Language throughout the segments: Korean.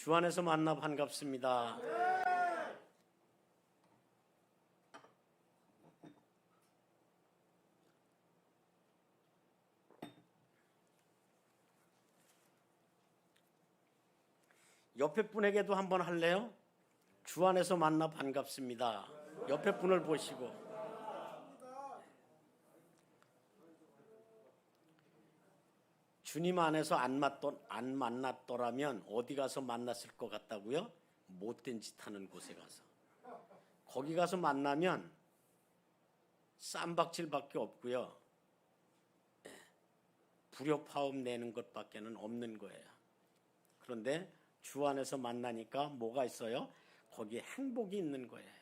주 안에서 만나 반갑습니다. 옆에 분에게도 한번 할래요? 주 안에서 만나 반갑습니다. 옆에 분을 보시고. 주님 안에서 안 만났더라면 어디 가서 만났을 것 같다고요? 못된 짓 하는 곳에 가서. 거기 가서 만나면 쌈박질밖에 없고요. 불효파음 내는 것밖에는 없는 거예요. 그런데 주 안에서 만나니까 뭐가 있어요? 거기에 행복이 있는 거예요.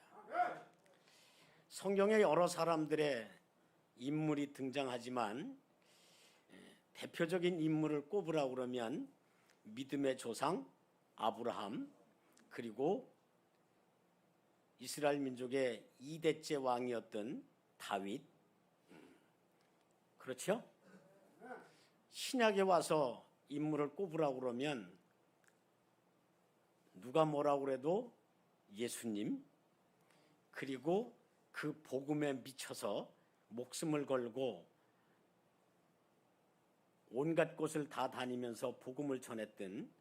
성경에 여러 사람들의 인물이 등장하지만 대표적인 인물을 꼽으라고 그러면 믿음의 조상 아브라함, 그리고 이스라엘 민족의 2대째 왕이었던 다윗, 그렇죠? 신약에 와서 인물을 꼽으라고 그러면 누가 뭐라고 그래도 예수님, 그리고 그 복음에 미쳐서 목숨을 걸고 온갖 곳을 다 다니면서 복음을 전했던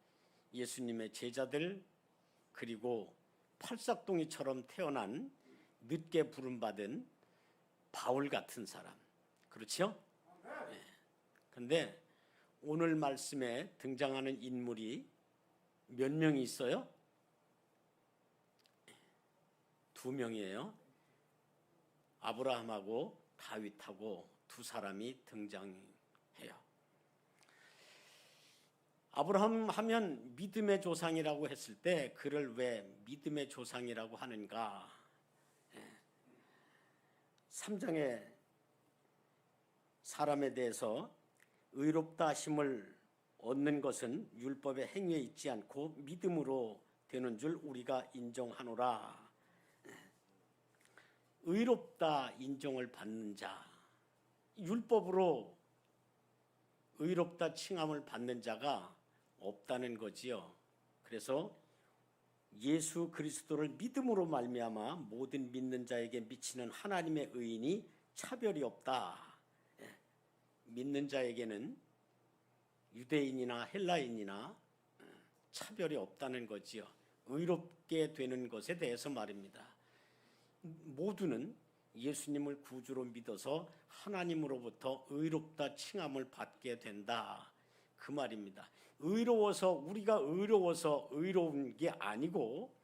예수님의 제자들, 그리고 팔싹둥이처럼 태어난 늦게 부름받은 바울 같은 사람, 그렇죠? 그런데 오늘 말씀에 등장하는 인물이 몇 명이 있어요? 2명이에요. 아브라함하고 다윗하고 2사람이 등장해요. 아브라함 하면 믿음의 조상이라고 했을 때 그를 왜 믿음의 조상이라고 하는가? 3장에 사람에 대해서 의롭다 하심을 얻는 것은 율법의 행위에 있지 않고 믿음으로 되는 줄 우리가 인정하노라. 의롭다 인정을 받는 자, 율법으로 의롭다 칭함을 받는 자가 없다는 거지요. 그래서 예수 그리스도를 믿음으로 말미암아 모든 믿는 자에게 미치는 하나님의 의인이 차별이 없다. 믿는 자에게는 유대인이나 헬라인이나 차별이 없다는 거지요. 의롭게 되는 것에 대해서 말입니다. 모두는 예수님을 구주로 믿어서 하나님으로부터 의롭다 칭함을 받게 된다, 그 말입니다. 우리가 의로워서 의로운 게 아니고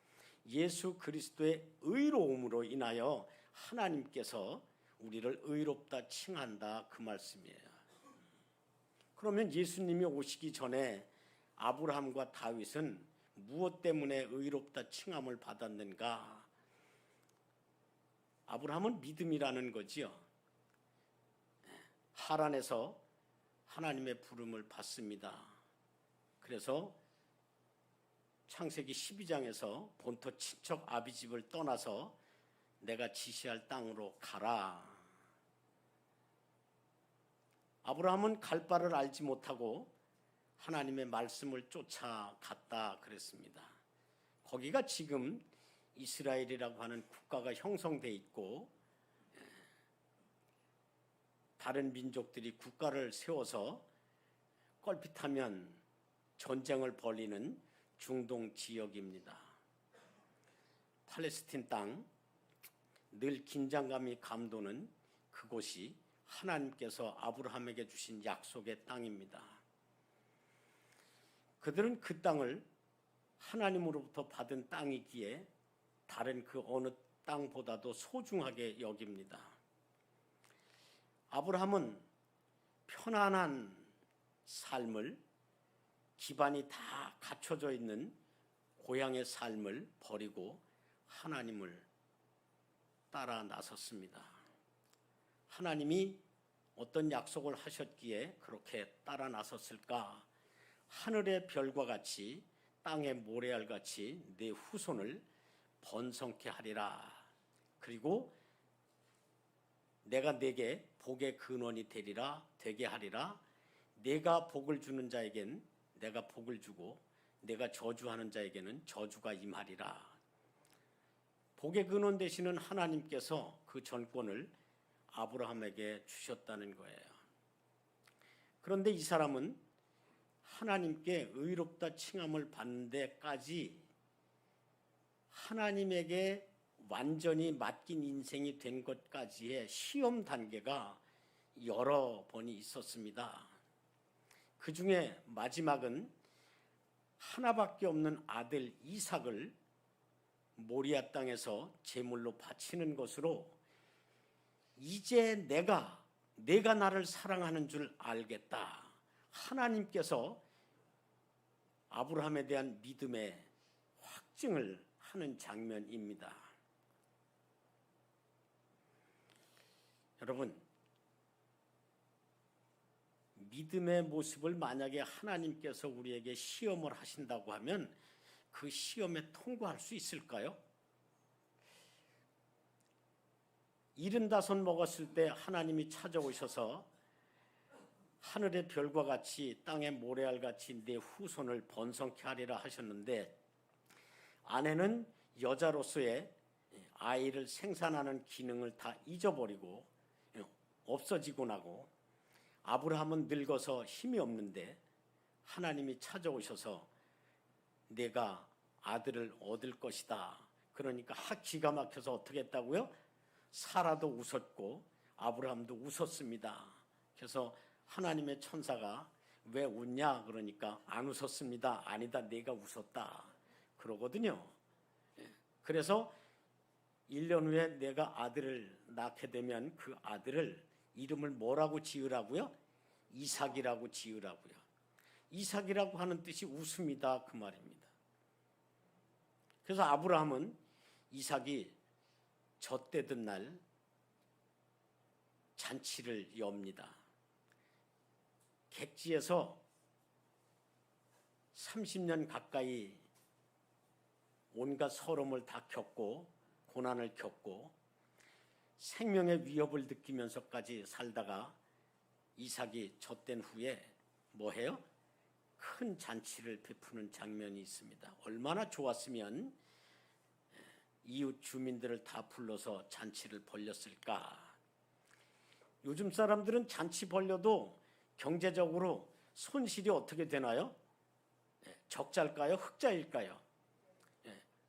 예수 그리스도의 의로움으로 인하여 하나님께서 우리를 의롭다 칭한다, 그 말씀이에요. 그러면 예수님이 오시기 전에 아브라함과 다윗은 무엇 때문에 의롭다 칭함을 받았는가? 아브라함은 믿음이라는 거지요. 하란에서 하나님의 부름을 받습니다. 그래서 창세기 12장에서 본토 친척 아비 집을 떠나서 내가 지시할 땅으로 가라. 아브라함은 갈 바를 알지 못하고 하나님의 말씀을 쫓아갔다 그랬습니다. 거기가 지금 이스라엘이라고 하는 국가가 형성돼 있고 다른 민족들이 국가를 세워서 껄핏하면 전쟁을 벌이는 중동 지역입니다. 팔레스틴 땅, 늘 긴장감이 감도는 그곳이 하나님께서 아브라함에게 주신 약속의 땅입니다. 그들은 그 땅을 하나님으로부터 받은 땅이기에 다른 그 어느 땅보다도 소중하게 여깁니다. 아브라함은 편안한 삶을, 기반이 다 갖춰져 있는 고향의 삶을 버리고 하나님을 따라 나섰습니다. 하나님이 어떤 약속을 하셨기에 그렇게 따라 나섰을까? 하늘의 별과 같이 땅의 모래알같이 내 후손을 번성케 하리라. 그리고 내가 네게 복의 근원이 되게 하리라. 내가 복을 주는 자에겐 내가 복을 주고 내가 저주하는 자에게는 저주가 임하리라. 복의 근원 되시는 하나님께서 그 전권을 아브라함에게 주셨다는 거예요. 그런데 이 사람은 하나님께 의롭다 칭함을 받는 데까지 하나님에게 완전히 맡긴 인생이 된 것까지의 시험 단계가 여러 번이 있었습니다. 그 중에 마지막은 하나밖에 없는 아들 이삭을 모리아 땅에서 제물로 바치는 것으로 이제 내가 나를 사랑하는 줄 알겠다. 하나님께서 아브라함에 대한 믿음의 확증을 하는 장면입니다. 여러분, 믿음의 모습을 만약에 하나님께서 우리에게 시험을 하신다고 하면 그 시험에 통과할 수 있을까요? 75 먹었을 때 하나님이 찾아오셔서 하늘의 별과 같이 땅의 모래알같이 내 후손을 번성케 하리라 하셨는데, 아내는 여자로서의 아이를 생산하는 기능을 다 잊어버리고 없어지고 나고, 아브라함은 늙어서 힘이 없는데 하나님이 찾아오셔서 내가 아들을 얻을 것이다. 그러니까 기가 막혀서 어떻게 했다고요? 사라도 웃었고 아브라함도 웃었습니다. 그래서 하나님의 천사가 왜 웃냐 그러니까 안 웃었습니다. 아니다, 내가 웃었다 그러거든요. 그래서 1년 후에 내가 아들을 낳게 되면 그 아들을 이름을 뭐라고 지으라고요? 이삭이라고 지으라고요. 이삭이라고 하는 뜻이 웃음이다 그 말입니다. 그래서 아브라함은 이삭이 젖대던 날 잔치를 엽니다. 객지에서 30년 가까이 온갖 서름을 다 겪고 고난을 겪고 생명의 위협을 느끼면서까지 살다가 이삭이 젖된 후에 뭐해요? 큰 잔치를 베푸는 장면이 있습니다. 얼마나 좋았으면 이웃 주민들을 다 불러서 잔치를 벌렸을까. 요즘 사람들은 잔치 벌려도 경제적으로 손실이 어떻게 되나요? 적자일까요? 흑자일까요?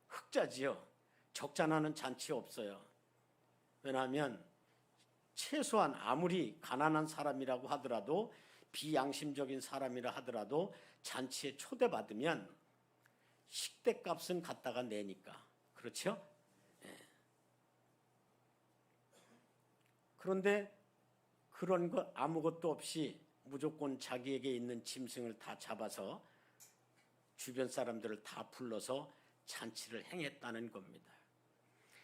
흑자지요. 적자나는 잔치 없어요. 왜냐하면 최소한 아무리 가난한 사람이라고 하더라도 비양심적인 사람이라 하더라도 잔치에 초대받으면 식대값은 갖다가 내니까. 그렇죠? 그런데 그런 것 아무것도 없이 무조건 자기에게 있는 짐승을 다 잡아서 주변 사람들을 다 불러서 잔치를 행했다는 겁니다.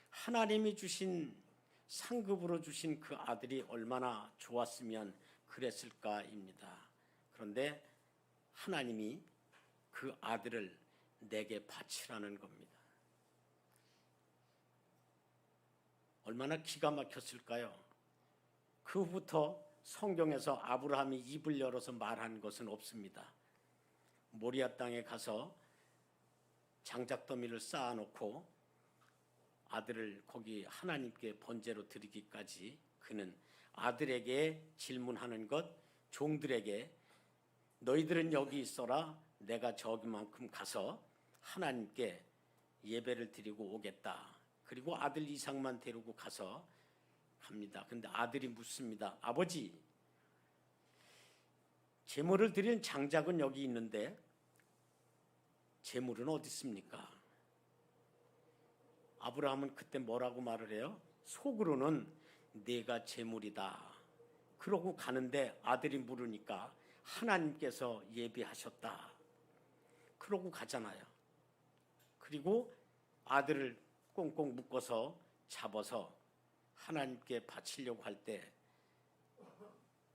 하나님이 주신 상급으로 주신 그 아들이 얼마나 좋았으면 그랬을까입니다. 그런데 하나님이 그 아들을 내게 바치라는 겁니다. 얼마나 기가 막혔을까요? 그 후부터 성경에서 아브라함이 입을 열어서 말한 것은 없습니다. 모리아 땅에 가서 장작더미를 쌓아놓고 아들을 거기 하나님께 번제로 드리기까지 그는 아들에게 질문하는 것, 종들에게 너희들은 여기 있어라, 내가 저기만큼 가서 하나님께 예배를 드리고 오겠다. 그리고 아들 이삭만 데리고 가서 갑니다. 근데 아들이 묻습니다. 아버지, 제물을 드리는 장작은 여기 있는데 제물은 어디 있습니까? 아브라함은 그때 뭐라고 말을 해요? 속으로는 내가 제물이다. 그러고 가는데 아들이 물으니까 하나님께서 예비하셨다. 그러고 가잖아요. 그리고 아들을 꽁꽁 묶어서 잡아서 하나님께 바치려고 할 때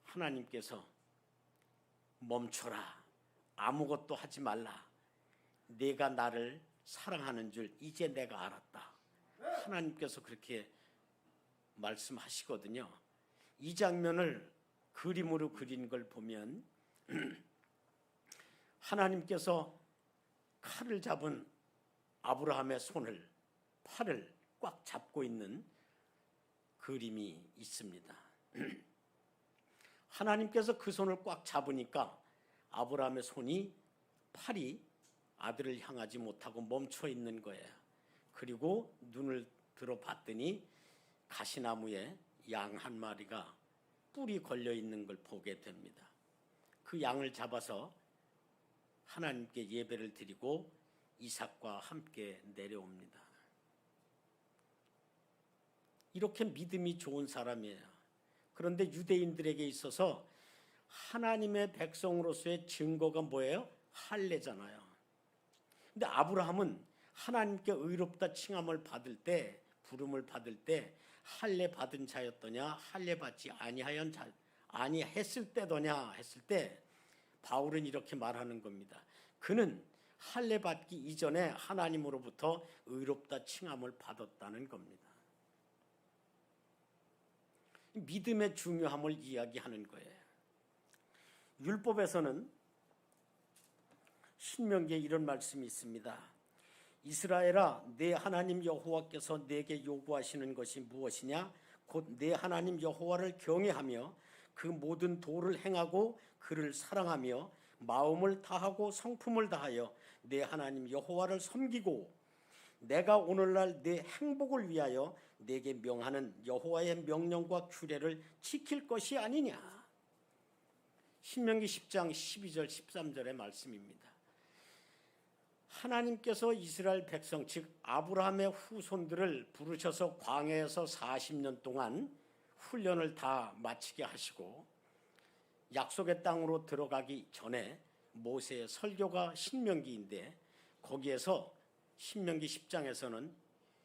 하나님께서 멈춰라. 아무것도 하지 말라. 내가 나를 사랑하는 줄 이제 내가 알았다. 하나님께서 그렇게 말씀하시거든요. 이 장면을 그림으로 그린 걸 보면 하나님께서 칼을 잡은 아브라함의 손을, 팔을 꽉 잡고 있는 그림이 있습니다. 하나님께서 그 손을 꽉 잡으니까 아브라함의 손이, 팔이 아들을 향하지 못하고 멈춰 있는 거예요. 그리고 눈을 들어 봤더니 가시나무에 양 한 마리가 뿔이 걸려 있는 걸 보게 됩니다. 그 양을 잡아서 하나님께 예배를 드리고 이삭과 함께 내려옵니다. 이렇게 믿음이 좋은 사람이에요. 그런데 유대인들에게 있어서 하나님의 백성으로서의 증거가 뭐예요? 할례잖아요. 근데 아브라함은 하나님께 의롭다 칭함을 받을 때, 부름을 받을 때 할례 받은 자였더냐, 할례 받지 아니했을 때더냐 했을 때 바울은 이렇게 말하는 겁니다. 그는 할례 받기 이전에 하나님으로부터 의롭다 칭함을 받았다는 겁니다. 믿음의 중요함을 이야기하는 거예요. 율법에서는 신명기에 이런 말씀이 있습니다. 이스라엘아, 내 하나님 여호와께서 내게 요구하시는 것이 무엇이냐? 곧 내 하나님 여호와를 경외하며 그 모든 도를 행하고 그를 사랑하며 마음을 다하고 성품을 다하여 내 하나님 여호와를 섬기고 내가 오늘날 내 행복을 위하여 내게 명하는 여호와의 명령과 규례를 지킬 것이 아니냐. 신명기 10장 12절 13절의 말씀입니다. 하나님께서 이스라엘 백성, 즉 아브라함의 후손들을 부르셔서 광야에서 40년 동안 훈련을 다 마치게 하시고 약속의 땅으로 들어가기 전에 모세의 설교가 신명기인데, 거기에서 신명기 10장에서는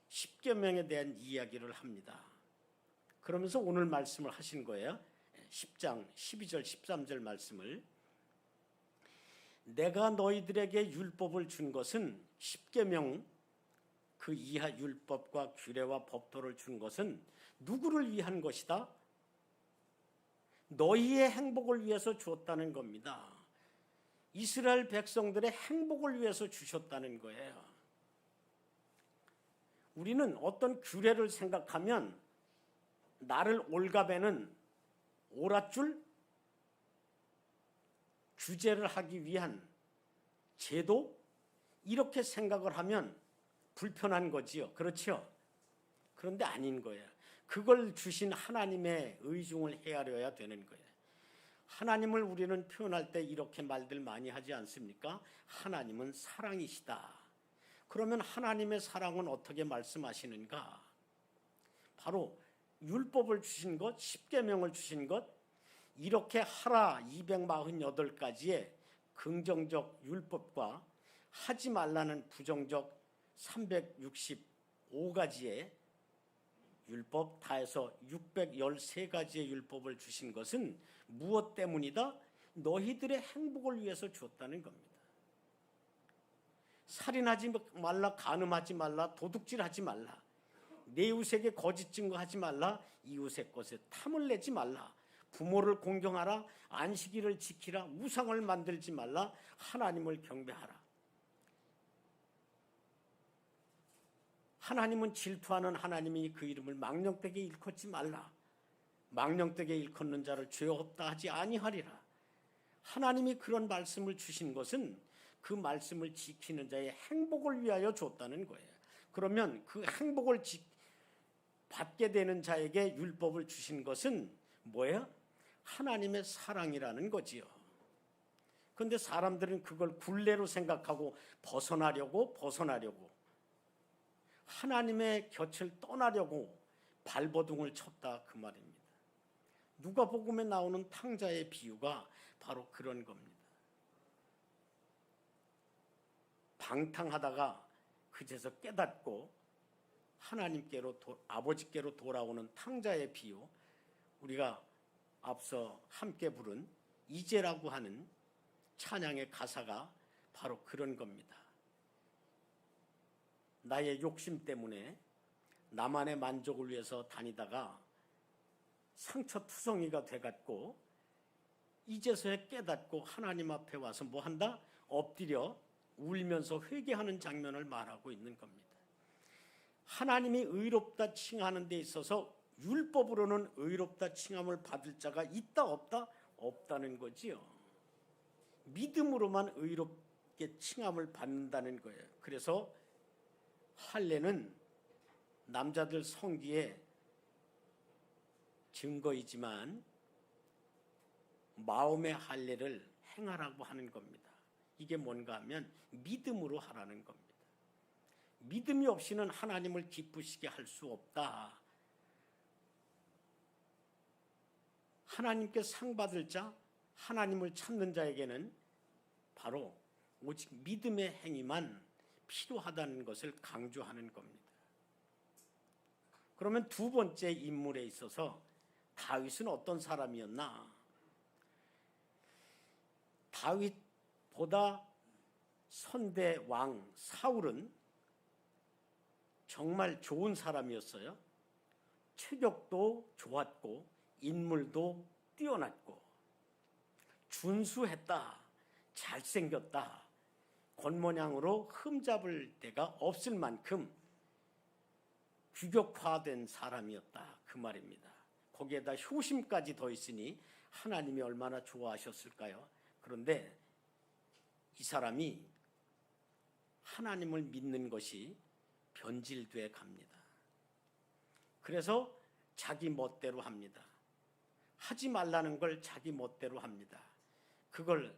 10계명에 대한 이야기를 합니다. 그러면서 오늘 말씀을 하신 거예요. 10장 12절 13절 말씀을, 내가 너희들에게 율법을 준 것은, 10계명 그 이하 율법과 규례와 법도를 준 것은 누구를 위한 것이다? 너희의 행복을 위해서 주었다는 겁니다. 이스라엘 백성들의 행복을 위해서 주셨다는 거예요. 우리는 어떤 규례를 생각하면 나를 올가매는 오랏줄 규제를 하기 위한 제도, 이렇게 생각을 하면 불편한 거지요. 그렇죠? 그런데 아닌 거예요. 그걸 주신 하나님의 의중을 헤아려야 되는 거예요. 하나님을 우리는 표현할 때 이렇게 말들 많이 하지 않습니까? 하나님은 사랑이시다. 그러면 하나님의 사랑은 어떻게 말씀하시는가? 바로 율법을 주신 것, 10계명을 주신 것, 이렇게 하라 248가지의 긍정적 율법과 하지 말라는 부정적 365가지의 율법, 다 해서 613가지의 율법을 주신 것은 무엇 때문이다? 너희들의 행복을 위해서 주었다는 겁니다. 살인하지 말라, 간음하지 말라, 도둑질하지 말라, 내 이웃에게 거짓 증거하지 말라, 이웃의 것에 탐을 내지 말라, 부모를 공경하라, 안식일을 지키라, 우상을 만들지 말라, 하나님을 경배하라. 하나님은 질투하는 하나님이니 그 이름을 망령되게 일컫지 말라. 망령되게 일컫는 자를 죄 없다 하지 아니하리라. 하나님이 그런 말씀을 주신 것은 그 말씀을 지키는 자의 행복을 위하여 줬다는 거예요. 그러면 그 행복을 받게 되는 자에게 율법을 주신 것은 뭐예요? 하나님의 사랑이라는 거지요. 그런데 사람들은 그걸 굴레로 생각하고 벗어나려고 하나님의 곁을 떠나려고 발버둥을 쳤다, 그 말입니다. 누가복음에 나오는 탕자의 비유가 바로 그런 겁니다. 방탕하다가 그제서 깨닫고 하나님께로, 아버지께로 돌아오는 탕자의 비유, 우리가 앞서 함께 부른 이제라고 하는 찬양의 가사가 바로 그런 겁니다. 나의 욕심 때문에 나만의 만족을 위해서 다니다가 상처투성이가 돼갖고 이제서야 깨닫고 하나님 앞에 와서 뭐 한다? 엎드려 울면서 회개하는 장면을 말하고 있는 겁니다. 하나님이 의롭다 칭하는 데 있어서 율법으로는 의롭다 칭함을 받을 자가 있다 없다? 없다는 거지요. 믿음으로만 의롭게 칭함을 받는다는 거예요. 그래서 할례는 남자들 성기의 증거이지만 마음의 할례를 행하라고 하는 겁니다. 이게 뭔가 하면 믿음으로 하라는 겁니다. 믿음이 없이는 하나님을 기쁘시게 할 수 없다. 하나님께 상 받을 자, 하나님을 찾는 자에게는 바로 오직 믿음의 행위만 필요하다는 것을 강조하는 겁니다. 그러면 두 번째 인물에 있어서 다윗은 어떤 사람이었나? 다윗보다 선대 왕 사울은 정말 좋은 사람이었어요. 체격도 좋았고 인물도 뛰어났고 준수했다, 잘생겼다, 겉모양으로 흠잡을 데가 없을 만큼 규격화된 사람이었다, 그 말입니다. 거기에다 효심까지 더 있으니 하나님이 얼마나 좋아하셨을까요? 그런데 이 사람이 하나님을 믿는 것이 변질돼 갑니다. 그래서 자기 멋대로 합니다. 하지 말라는 걸 자기 멋대로 합니다. 그걸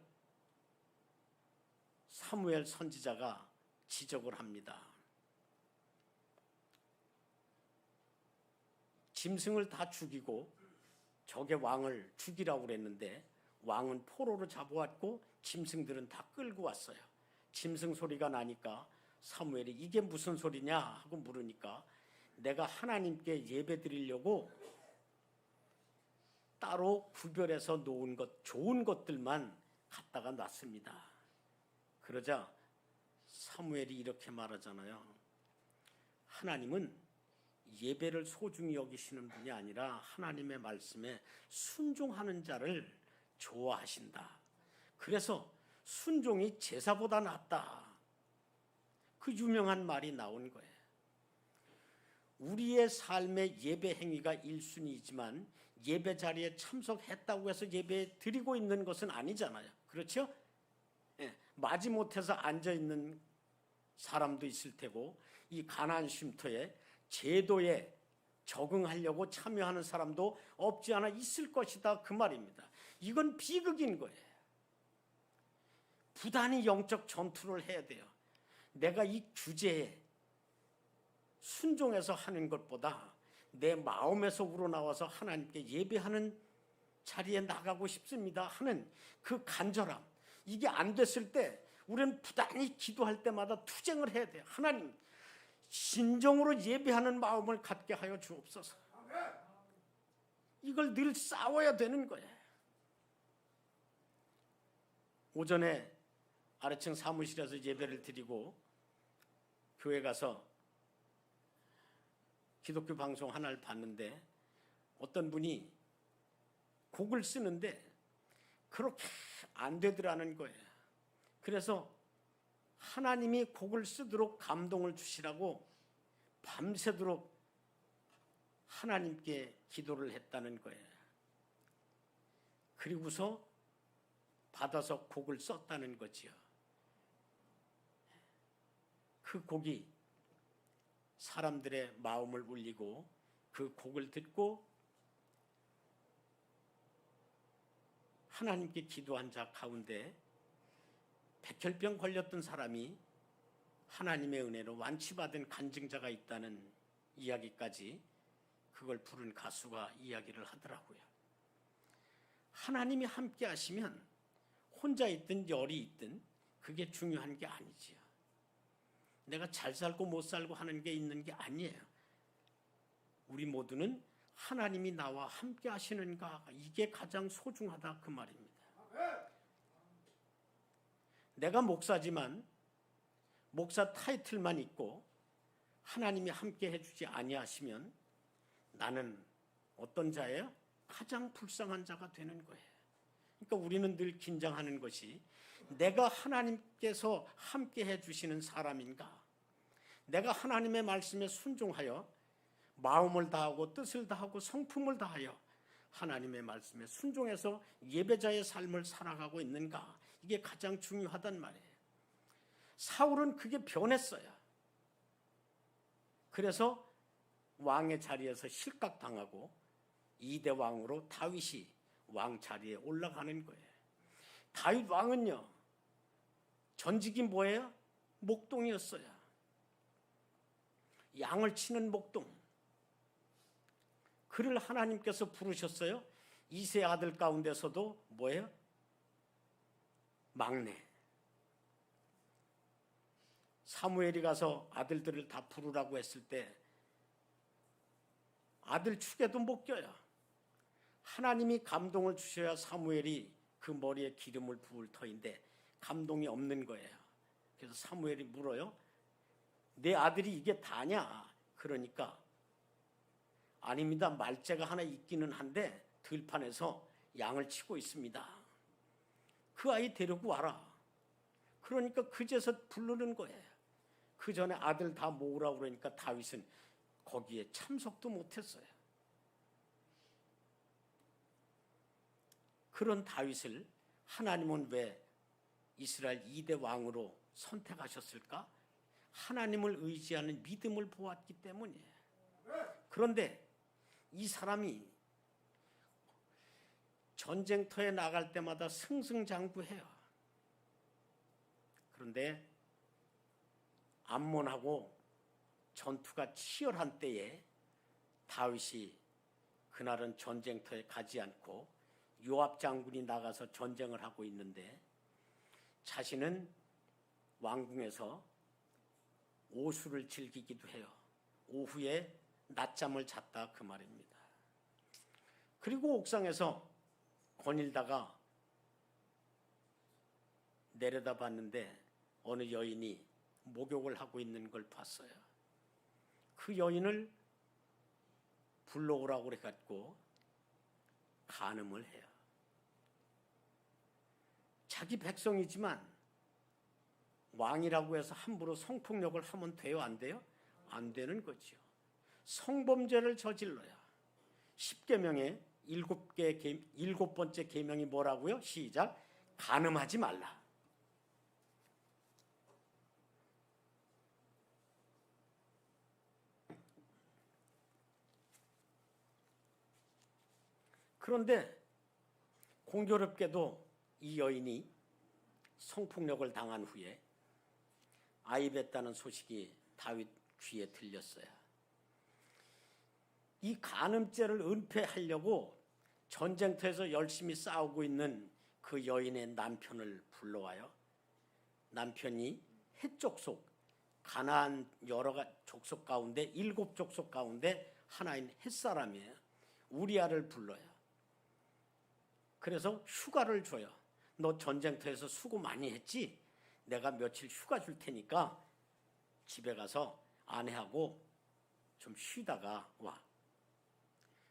사무엘 선지자가 지적을 합니다. 짐승을 다 죽이고 적의 왕을 죽이라고 그랬는데 왕은 포로로 잡아왔고 짐승들은 다 끌고 왔어요. 짐승 소리가 나니까 사무엘이 이게 무슨 소리냐 하고 물으니까 내가 하나님께 예배 드리려고 따로 구별해서 놓은 것, 좋은 것들만 갖다가 놨습니다. 그러자 사무엘이 이렇게 말하잖아요. 하나님은 예배를 소중히 여기시는 분이 아니라 하나님의 말씀에 순종하는 자를 좋아하신다. 그래서 순종이 제사보다 낫다. 그 유명한 말이 나온 거예요. 우리의 삶의 예배 행위가 1순위이지만 예배 자리에 참석했다고 해서 예배 드리고 있는 것은 아니잖아요. 그렇죠? 예, 마지못해서 앉아있는 사람도 있을 테고 이 가나안 쉼터에 제도에 적응하려고 참여하는 사람도 없지 않아 있을 것이다, 그 말입니다. 이건 비극인 거예요. 부단히 영적 전투를 해야 돼요. 내가 이 규제에 순종해서 하는 것보다 내 마음에서 우러나와서 하나님께 예배하는 자리에 나가고 싶습니다 하는 그 간절함, 이게 안 됐을 때 우리는 부단히 기도할 때마다 투쟁을 해야 돼요. 하나님, 진정으로 예배하는 마음을 갖게 하여 주옵소서. 이걸 늘 싸워야 되는 거예요. 오전에 아래층 사무실에서 예배를 드리고 교회 가서 기독교 방송 하나를 봤는데 어떤 분이 곡을 쓰는데 그렇게 안 되더라는 거예요. 그래서 하나님이 곡을 쓰도록 감동을 주시라고 밤새도록 하나님께 기도를 했다는 거예요. 그리고서 받아서 곡을 썼다는 거지요. 그 곡이 사람들의 마음을 울리고 그 곡을 듣고 하나님께 기도한 자 가운데 백혈병 걸렸던 사람이 하나님의 은혜로 완치받은 간증자가 있다는 이야기까지 그걸 부른 가수가 이야기를 하더라고요. 하나님이 함께 하시면 혼자 있든 열이 있든 그게 중요한 게 아니지요. 내가 잘 살고 못 살고 하는 게 있는 게 아니에요. 우리 모두는 하나님이 나와 함께 하시는가, 이게 가장 소중하다, 그 말입니다. 내가 목사지만 목사 타이틀만 있고 하나님이 함께 해주지 아니하시면 나는 어떤 자예요? 가장 불쌍한 자가 되는 거예요. 그러니까 우리는 늘 긴장하는 것이 내가 하나님께서 함께 해주시는 사람인가? 내가 하나님의 말씀에 순종하여 마음을 다하고 뜻을 다하고 성품을 다하여 하나님의 말씀에 순종해서 예배자의 삶을 살아가고 있는가? 이게 가장 중요하단 말이에요. 사울은 그게 변했어요. 그래서 왕의 자리에서 실각당하고 2대 왕으로 다윗이 왕 자리에 올라가는 거예요. 다윗 왕은요, 전직이 뭐예요? 목동이었어요. 양을 치는 목동. 그를 하나님께서 부르셨어요. 이세 아들 가운데서도 뭐예요? 막내. 사무엘이 가서 아들들을 다 부르라고 했을 때 아들 축에도 못 껴요. 하나님이 감동을 주셔야 사무엘이 그 머리에 기름을 부을 터인데 감동이 없는 거예요. 그래서 사무엘이 물어요. 내 아들이 이게 다냐? 그러니까 아닙니다. 말째가 하나 있기는 한데 들판에서 양을 치고 있습니다. 그 아이 데리고 와라. 그러니까 그제서 부르는 거예요. 그 전에 아들 다 모으라고 그러니까 다윗은 거기에 참석도 못했어요. 그런 다윗을 하나님은 왜 이스라엘 2대 왕으로 선택하셨을까? 하나님을 의지하는 믿음을 보았기 때문이에요. 그런데 이 사람이 전쟁터에 나갈 때마다 승승장구해요. 그런데 암몬하고 전투가 치열한 때에 다윗이 그날은 전쟁터에 가지 않고 요압 장군이 나가서 전쟁을 하고 있는데 자신은 왕궁에서 오수를 즐기기도 해요. 오후에 낮잠을 잤다 그 말입니다. 그리고 옥상에서 거닐다가 내려다봤는데 어느 여인이 목욕을 하고 있는 걸 봤어요. 그 여인을 불러오라고 그래갖고 간음을 해요. 자기 백성이지만 왕이라고 해서 함부로 성폭력을 하면 돼요? 안 돼요? 안 되는 거죠. 성범죄를 저질러야. 10계명의 7번째 계명이 뭐라고요? 시작. 간음하지 말라. 그런데 공교롭게도 이 여인이 성폭력을 당한 후에 아이뱉다는 소식이 다윗 귀에 들렸어요. 이 간음죄를 은폐하려고 전쟁터에서 열심히 싸우고 있는 그 여인의 남편을 불러와요. 남편이 헷 족속, 가나안 여러 족속 가운데 7족속 가운데 하나인 헷사람이에요. 우리아를 불러요. 그래서 휴가를 줘요. 너 전쟁터에서 수고 많이 했지? 내가 며칠 휴가 줄 테니까 집에 가서 아내하고 좀 쉬다가 와.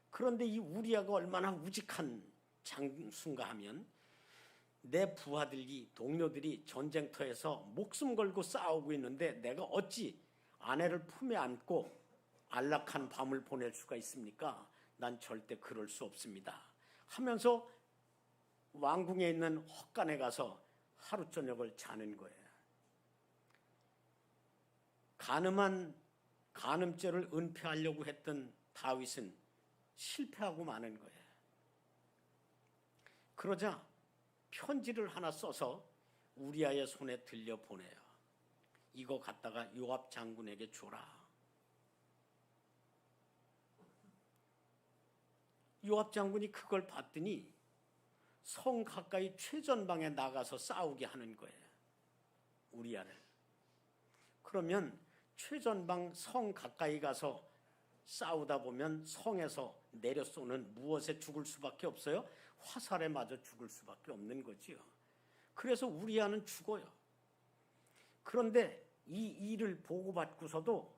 그런데 이 우리아가 얼마나 우직한 장수인가 하면 내 부하들이 동료들이 전쟁터에서 목숨 걸고 싸우고 있는데 내가 어찌 아내를 품에 안고 안락한 밤을 보낼 수가 있습니까? 난 절대 그럴 수 없습니다. 하면서 왕궁에 있는 헛간에 가서 하루 저녁을 자는 거예요. 간음죄를 은폐하려고 했던 다윗은 실패하고 마는 거예요. 그러자 편지를 하나 써서 우리아의 손에 들려보내요. 이거 갖다가 요압 장군에게 줘라. 요압 장군이 그걸 봤더니 성 가까이 최전방에 나가서 싸우게 하는 거예요. 우리아를. 그러면 최전방 성 가까이 가서 싸우다 보면 성에서 내려 쏘는 무엇에 죽을 수밖에 없어요? 화살에 맞아 죽을 수밖에 없는 거지요. 그래서 우리아는 죽어요. 그런데 이 일을 보고받고서도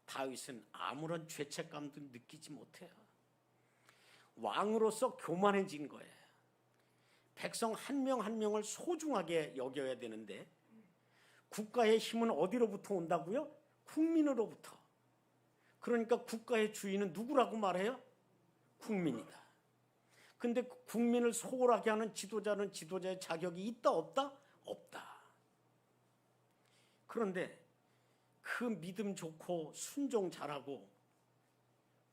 다윗은 아무런 죄책감도 느끼지 못해요. 왕으로서 교만해진 거예요. 백성 한 명 한 명을 소중하게 여겨야 되는데 국가의 힘은 어디로부터 온다고요? 국민으로부터. 그러니까 국가의 주인은 누구라고 말해요? 국민이다. 근데 국민을 소홀하게 하는 지도자는 지도자의 자격이 있다 없다? 없다. 그런데 그 믿음 좋고 순종 잘하고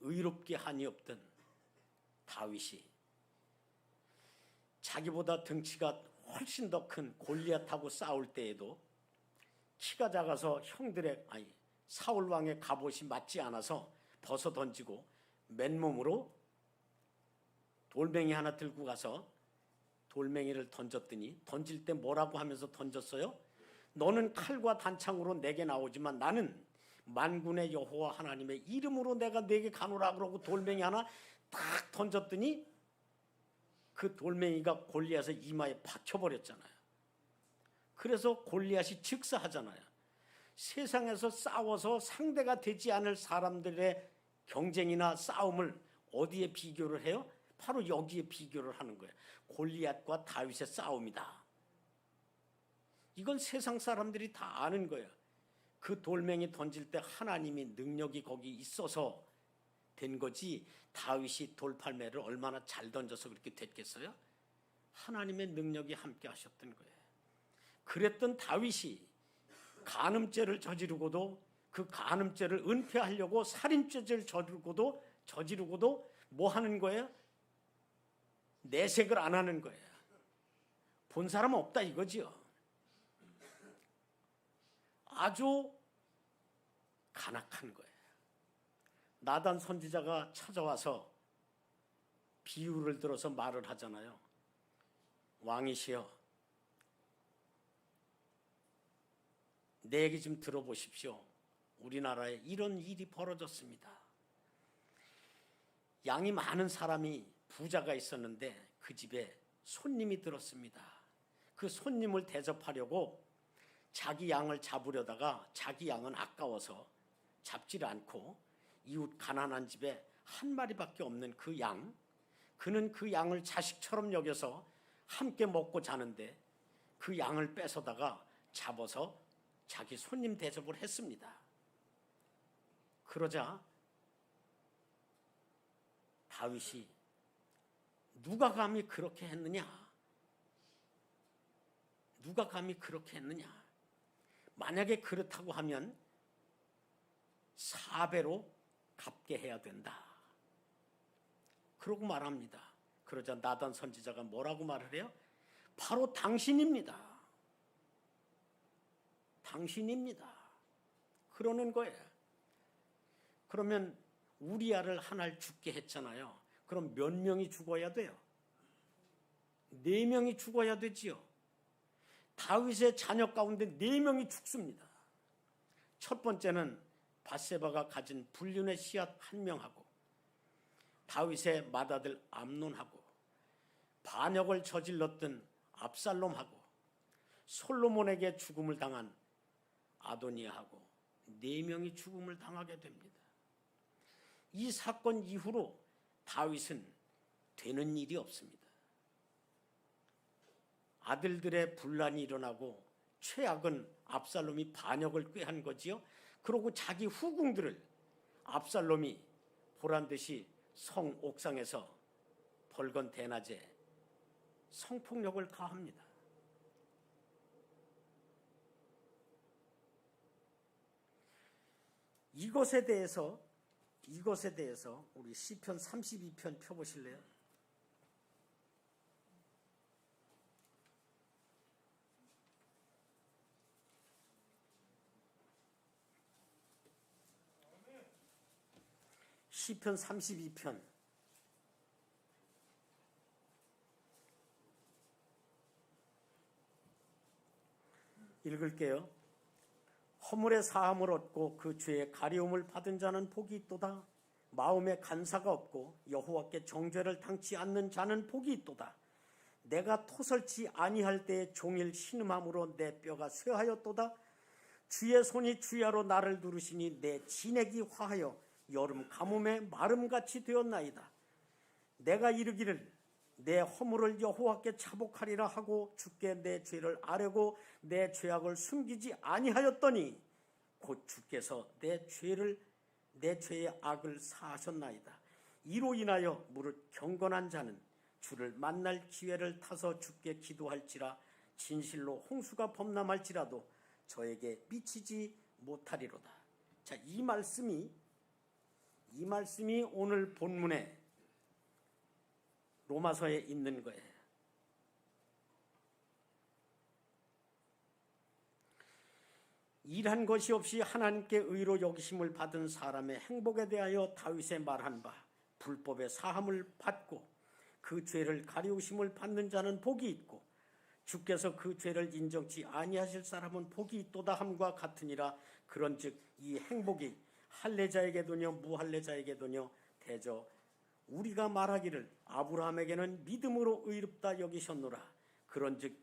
의롭게 한이 없던 다윗이 자기보다 덩치가 훨씬 더 큰 골리앗하고 싸울 때에도 키가 작아서 사울 왕의 갑옷이 맞지 않아서 벗어 던지고 맨몸으로 돌멩이 하나 들고 가서 돌멩이를 던졌더니 던질 때 뭐라고 하면서 던졌어요? 너는 칼과 단창으로 내게 나오지만 나는 만군의 여호와 하나님의 이름으로 내가 내게 가노라. 그러고 돌멩이 하나 딱 던졌더니 그 돌멩이가 골리앗의 이마에 박혀버렸잖아요. 그래서 골리앗이 즉사하잖아요. 세상에서 싸워서 상대가 되지 않을 사람들의 경쟁이나 싸움을 어디에 비교를 해요? 바로 여기에 비교를 하는 거예요. 골리앗과 다윗의 싸움이다. 이건 세상 사람들이 다 아는 거예요. 그 돌멩이 던질 때 하나님이 능력이 거기 있어서 된 거지 다윗이 돌팔매를 얼마나 잘 던져서 그렇게 됐겠어요? 하나님의 능력이 함께 하셨던 거예요. 그랬던 다윗이 간음죄를 저지르고도 그 간음죄를 은폐하려고 살인죄를 저지르고도 뭐 하는 거예요? 내색을 안 하는 거예요. 본 사람 없다 이거지요. 아주 간악한 거예요. 나단 선지자가 찾아와서 비유를 들어서 말을 하잖아요. 왕이시여, 내 얘기 좀 들어보십시오. 우리나라에 이런 일이 벌어졌습니다. 양이 많은 사람이 부자가 있었는데 그 집에 손님이 들었습니다. 그 손님을 대접하려고 자기 양을 잡으려다가 자기 양은 아까워서 잡지를 않고 이웃 가난한 집에 한 마리밖에 없는 그 양, 그는 그 양을 자식처럼 여겨서 함께 먹고 자는데 그 양을 뺏어다가 잡아서 자기 손님 대접을 했습니다. 그러자 다윗이 누가 감히 그렇게 했느냐? 누가 감히 그렇게 했느냐? 만약에 그렇다고 하면 4배로 갚게 해야 된다. 그러고 말합니다. 그러자 나단 선지자가 뭐라고 말을 해요? 바로 당신입니다. 당신입니다. 그러는 거예요. 그러면 우리아를 하나를 죽게 했잖아요. 그럼 몇 명이 죽어야 돼요? 4명이 죽어야 되지요. 다윗의 자녀 가운데 4명이 죽습니다. 첫 번째는 밧세바가 가진 불륜의 씨앗 1명하고 다윗의 맏아들 암논하고 반역을 저질렀던 압살롬하고 솔로몬에게 죽음을 당한 아도니아하고 4명이 죽음을 당하게 됩니다. 이 사건 이후로 다윗은 되는 일이 없습니다. 아들들의 분란이 일어나고 최악은 압살롬이 반역을 꾀한 거지요. 그러고 자기 후궁들을 압살롬이 보란듯이 성 옥상에서 벌건 대낮에 성폭력을 가합니다. 이것에 대해서 우리 시편 32편 펴보실래요? 시편 32편 읽을게요. 허물의 사함을 얻고 그 죄의 가려움을 받은 자는 복이 있도다. 마음에 간사가 없고 여호와께 정죄를 당치 않는 자는 복이 있도다. 내가 토설치 아니할 때에 종일 신음함으로 내 뼈가 쇠하였도다. 주의 손이 주야로 나를 누르시니 내 진액이 화하여 여름 가뭄에 마름같이 되었나이다. 내가 이르기를 내 허물을 여호와께 차복하리라 하고 주께 내 죄를 아뢰고 내 죄악을 숨기지 아니하였더니 곧 주께서 내 죄의 악을 사하셨나이다. 이로 인하여 무릇 경건한 자는 주를 만날 기회를 타서 주께 기도할지라 진실로 홍수가 범람할지라도 저에게 미치지 못하리로다. 자, 이 말씀이 오늘 본문에 로마서에 있는 거예요. 일한 것이 없이 하나님께 의로 여기심을 받은 사람의 행복에 대하여 다윗의 말한 바 불법의 사함을 받고 그 죄를 가리우심을 받는 자는 복이 있고 주께서 그 죄를 인정치 아니하실 사람은 복이 있도다 함과 같으니라. 그런즉 이 행복이 할례자에게도냐 무할례자에게도냐 대저 우리가 말하기를 아브라함에게는 믿음으로 의롭다 여기셨노라. 그런즉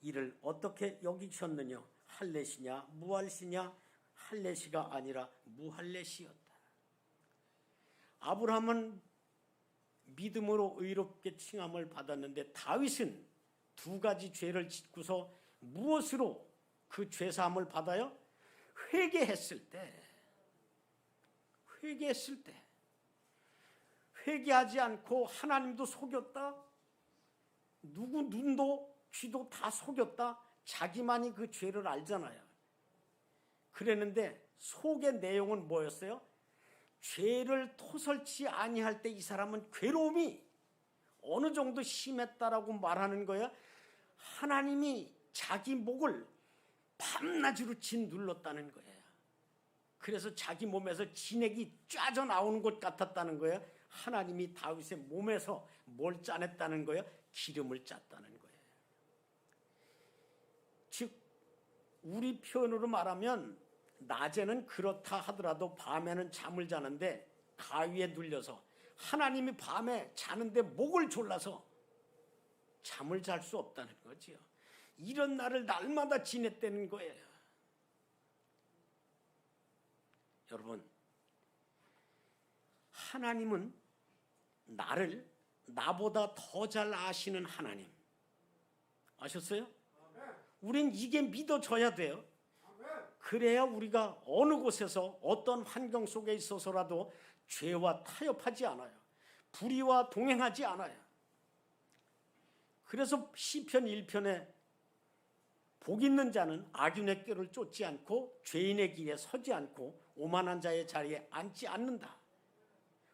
이를 어떻게 여기셨느냐? 할례시냐 무할시냐? 할례시가 아니라 무할례시였다. 아브라함은 믿음으로 의롭게 칭함을 받았는데 다윗은 두 가지 죄를 짓고서 무엇으로 그 죄사함을 받아요? 회개했을 때. 회개하지 않고 하나님도 속였다. 누구 눈도 귀도 다 속였다. 자기만이 그 죄를 알잖아요. 그랬는데 속의 내용은 뭐였어요? 죄를 토설치 아니할 때 이 사람은 괴로움이 어느 정도 심했다라고 말하는 거야. 하나님이 자기 목을 밤낮으로 짓눌렀다는 거예요. 그래서 자기 몸에서 진액이 쫙져 나오는 것 같았다는 거예요. 하나님이 다윗의 몸에서 뭘 짜냈다는 거예요? 기름을 짰다는 거예요. 즉 우리 표현으로 말하면 낮에는 그렇다 하더라도 밤에는 잠을 자는데 가위에 눌려서 하나님이 밤에 자는데 목을 졸라서 잠을 잘 수 없다는 거지요. 이런 날을 날마다 지냈다는 거예요. 여러분, 하나님은 나를 나보다 더 잘 아시는 하나님. 아셨어요? 우린 이게 믿어져야 돼요. 그래야 우리가 어느 곳에서 어떤 환경 속에 있어서라도 죄와 타협하지 않아요. 불의와 동행하지 않아요. 그래서 시편 1편에 복 있는 자는 악인의 꾀를 쫓지 않고 죄인의 길에 서지 않고 오만한 자의 자리에 앉지 않는다.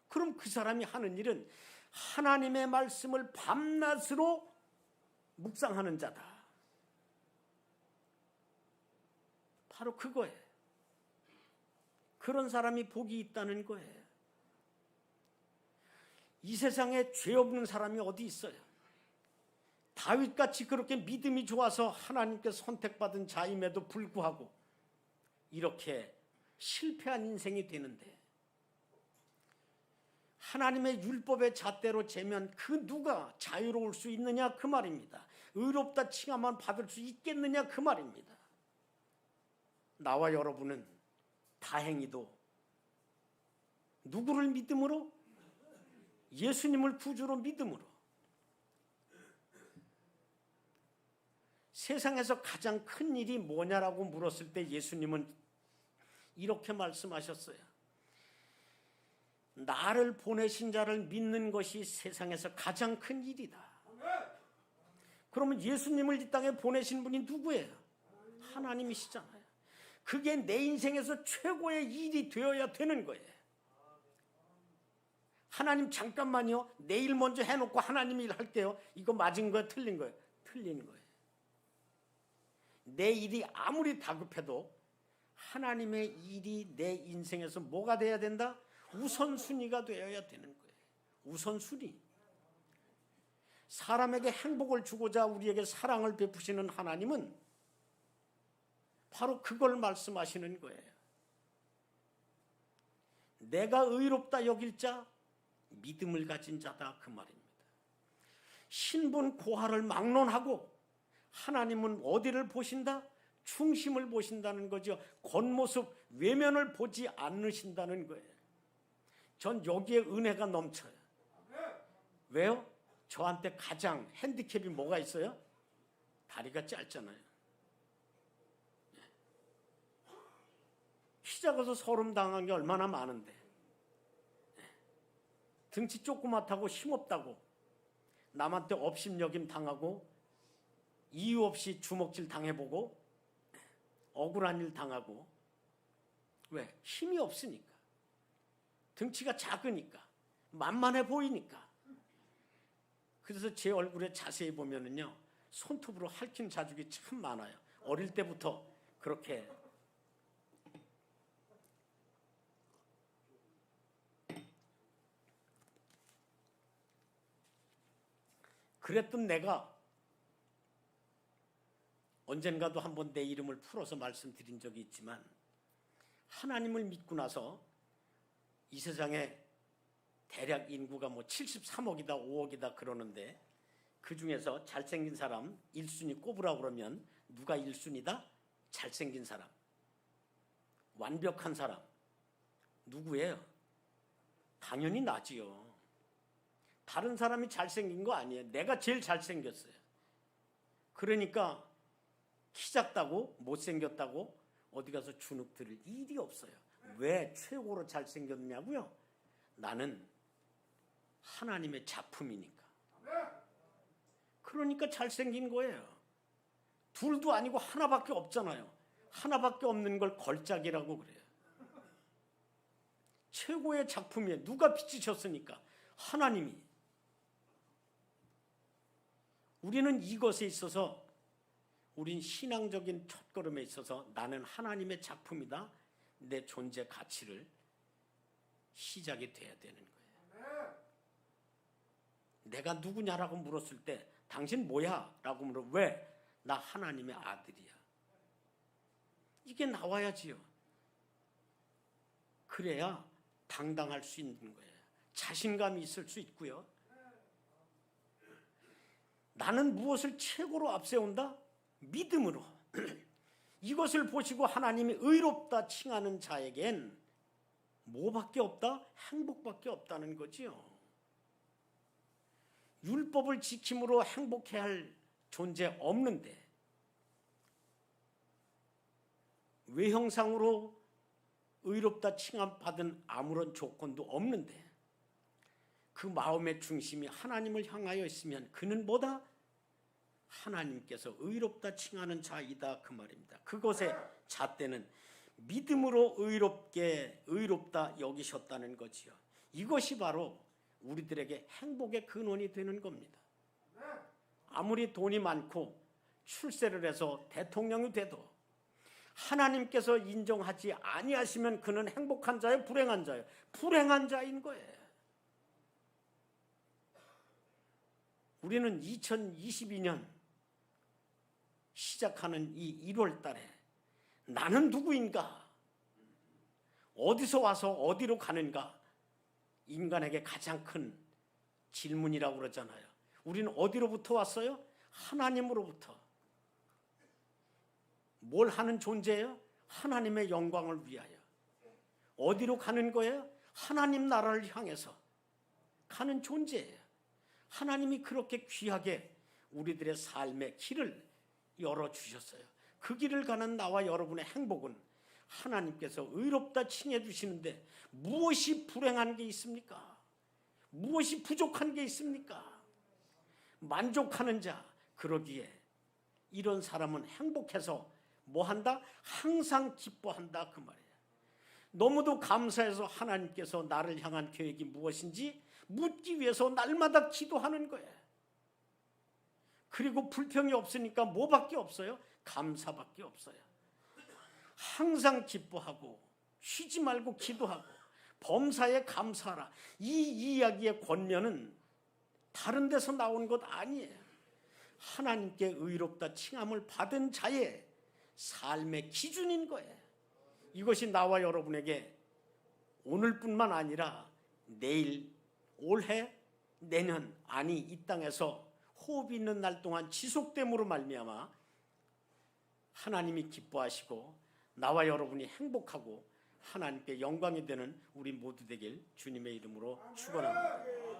그럼 그 사람이 하는 일은 하나님의 말씀을 밤낮으로 묵상하는 자다. 바로 그거예요. 그런 사람이 복이 있다는 거예요. 이 세상에 죄 없는 사람이 어디 있어요? 다윗같이 그렇게 믿음이 좋아서 하나님께 선택받은 자임에도 불구하고 이렇게 실패한 인생이 되는데, 하나님의 율법의 잣대로 재면 그 누가 자유로울 수 있느냐 그 말입니다. 의롭다 칭함만 받을 수 있겠느냐 그 말입니다. 나와 여러분은 다행히도 누구를 믿음으로? 예수님을 구주로 믿음으로. 세상에서 가장 큰 일이 뭐냐라고 물었을 때 예수님은 이렇게 말씀하셨어요. 나를 보내신 자를 믿는 것이 세상에서 가장 큰 일이다. 그러면 예수님을 이 땅에 보내신 분이 누구예요? 하나님이시잖아요. 그게 내 인생에서 최고의 일이 되어야 되는 거예요. 하나님 잠깐만요. 내일 먼저 해놓고 하나님 일 할게요. 이거 맞은 거예요? 틀린 거예요? 틀린 거예요. 내 일이 아무리 다급해도 하나님의 일이 내 인생에서 뭐가 돼야 된다? 우선순위가 되어야 되는 거예요. 우선순위. 사람에게 행복을 주고자 우리에게 사랑을 베푸시는 하나님은 바로 그걸 말씀하시는 거예요. 내가 의롭다 여길 자, 믿음을 가진 자다 그 말입니다. 신분 고하를 막론하고 하나님은 어디를 보신다? 중심을 보신다는 거죠. 겉모습 외면을 보지 않으신다는 거예요. 전 여기에 은혜가 넘쳐요. 왜요? 저한테 가장 핸디캡이 뭐가 있어요? 다리가 짧잖아요. 키 작아서 서름 당한 게 얼마나 많은데, 등치 조그맣다고 힘없다고 남한테 업심여김 당하고 이유 없이 주먹질 당해보고 억울한 일 당하고, 왜? 힘이 없으니까, 등치가 작으니까, 만만해 보이니까. 그래서 제 얼굴에 자세히 보면은요, 손톱으로 핥힌 자국이 참 많아요. 어릴 때부터 그렇게. 그랬던 내가 언젠가도 한번 내 이름을 풀어서 말씀드린 적이 있지만, 하나님을 믿고 나서 이 세상에 대략 인구가 뭐 73억이다 5억이다 그러는데, 그 중에서 잘생긴 사람 1순위 꼽으라고 그러면 누가 1순위다? 잘생긴 사람, 완벽한 사람 누구예요? 당연히 나지요. 다른 사람이 잘생긴 거 아니에요. 내가 제일 잘생겼어요. 그러니까 키 작다고 못생겼다고 어디 가서 주눅 들을 일이 없어요. 왜 최고로 잘생겼냐고요? 나는 하나님의 작품이니까. 그러니까 잘생긴 거예요. 둘도 아니고 하나밖에 없잖아요. 하나밖에 없는 걸 걸작이라고 그래요. 최고의 작품이에요. 누가 빚으셨으니까? 하나님이. 우리는 이것에 있어서, 우린 신앙적인 첫걸음에 있어서 나는 하나님의 작품이다, 내 존재 가치를 시작이 돼야 되는 거예요. 내가 누구냐라고 물었을 때 당신 뭐야? 라고 물어. 왜? 나 하나님의 아들이야. 이게 나와야지요. 그래야 당당할 수 있는 거예요. 자신감이 있을 수 있고요. 나는 무엇을 최고로 앞세운다? 믿음으로. 이것을 보시고 하나님이 의롭다 칭하는 자에겐 뭐밖에 없다? 행복밖에 없다는 거지요. 율법을 지킴으로 행복해야 할 존재 없는데, 외형상으로 의롭다 칭함받은 아무런 조건도 없는데, 그 마음의 중심이 하나님을 향하여 있으면 그는 뭐다? 하나님께서 의롭다 칭하는 자이다, 그 말입니다. 그것의 잣대는 믿음으로 의롭다 여기셨다는 거지요. 이것이 바로 우리들에게 행복의 근원이 되는 겁니다. 아무리 돈이 많고 출세를 해서 대통령이 돼도 하나님께서 인정하지 아니하시면 그는 행복한 자예요, 불행한 자예요? 불행한 자인 거예요. 우리는 2022년 시작하는 이 1월 달에 나는 누구인가? 어디서 와서 어디로 가는가? 인간에게 가장 큰 질문이라고 그러잖아요. 우리는 어디로부터 왔어요? 하나님으로부터. 뭘 하는 존재예요? 하나님의 영광을 위하여. 어디로 가는 거예요? 하나님 나라를 향해서 가는 존재예요. 하나님이 그렇게 귀하게 우리들의 삶의 길을 열어주셨어요. 그 길을 가는 나와 여러분의 행복은 하나님께서 의롭다 칭해 주시는데 무엇이 불행한 게 있습니까? 무엇이 부족한 게 있습니까? 만족하는 자, 그러기에 이런 사람은 행복해서 뭐 한다? 항상 기뻐한다, 그 말이에요. 너무도 감사해서 하나님께서 나를 향한 계획이 무엇인지 묻기 위해서 날마다 기도하는 거예요. 그리고 불평이 없으니까 뭐밖에 없어요? 감사밖에 없어요. 항상 기뻐하고 쉬지 말고 기도하고 범사에 감사하라. 이 이야기의 권면은 다른 데서 나온 것 아니에요. 하나님께 의롭다 칭함을 받은 자의 삶의 기준인 거예요. 이것이 나와 여러분에게 오늘뿐만 아니라 내일, 올해, 내년, 아니 이 땅에서 호흡이 있는 날 동안 지속됨으로 말미암아 하나님이 기뻐하시고 나와 여러분이 행복하고 하나님께 영광이 되는 우리 모두 되길 주님의 이름으로 축원합니다.